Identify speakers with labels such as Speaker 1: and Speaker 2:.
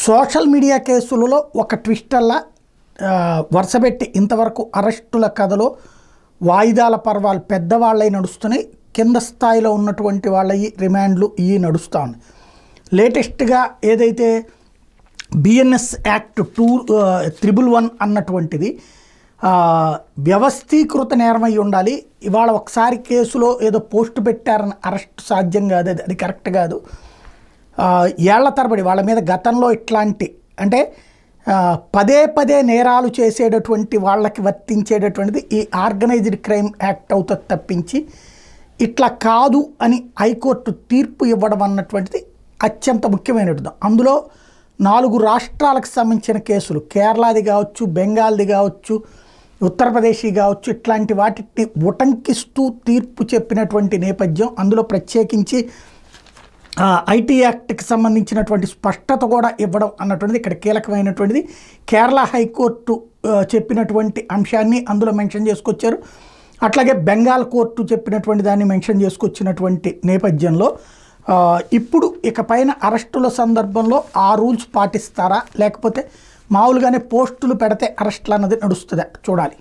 Speaker 1: Social media కేసులలో ఒక ట్విస్టల్లా వరుసపెట్టి ఇంతవరకు అరెస్టుల కథలో వాయిదాల పర్వాలు పెద్దవాళ్ళై నడుస్తున్నాయి. కింద స్థాయిలో ఉన్నటువంటి వాళ్ళవి రిమాండ్లు ఇవి నడుస్తూ ఉన్నాయి. లేటెస్ట్గా ఏదైతే బిఎన్ఎస్ యాక్ట్ 211 అన్నటువంటిది వ్యవస్థీకృత నేరమై ఉండాలి. ఇవాళ ఒకసారి కేసులో ఏదో పోస్టు పెట్టారని అరెస్ట్ సాధ్యం కాదు, అది కరెక్ట్ కాదు. ఏళ్ల తరబడి వాళ్ళ మీద గతంలో ఇట్లాంటి అంటే పదే పదే నేరాలు చేసేటటువంటి వాళ్ళకి వర్తించేటటువంటిది ఈ ఆర్గనైజ్డ్ క్రైమ్ యాక్ట్ అవుతుంది తప్పించి ఇట్లా కాదు అని హైకోర్టు తీర్పు ఇవ్వడం అన్నటువంటిది అత్యంత ముఖ్యమైనది. అందులో 4 రాష్ట్రాలకు సంబంధించిన కేసులు, కేరళది కావచ్చు, బెంగాల్ది కావచ్చు, ఉత్తరప్రదేశ్ కావచ్చు, ఇట్లాంటి వాటిని ఉటంకిస్తూ తీర్పు చెప్పినటువంటి నేపథ్యం. అందులో ప్రత్యేకించి ఐటీ యాక్ట్కి సంబంధించినటువంటి స్పష్టత కూడా ఇవ్వడం అన్నటువంటిది ఇక్కడ కీలకమైనటువంటిది. కేరళ హైకోర్టు చెప్పినటువంటి అంశాన్ని అందులో మెన్షన్ చేసుకొచ్చారు. అట్లాగే బెంగాల్ కోర్టు చెప్పినటువంటి దాన్ని మెన్షన్ చేసుకొచ్చినటువంటి నేపథ్యంలో ఇప్పుడు ఇకపైన అరెస్టుల సందర్భంలో ఆ రూల్స్ పాటిస్తారా లేకపోతే మామూలుగానే పోస్టులు పెడితే అరెస్టులు అన్నది నడుస్తుందా చూడాలి.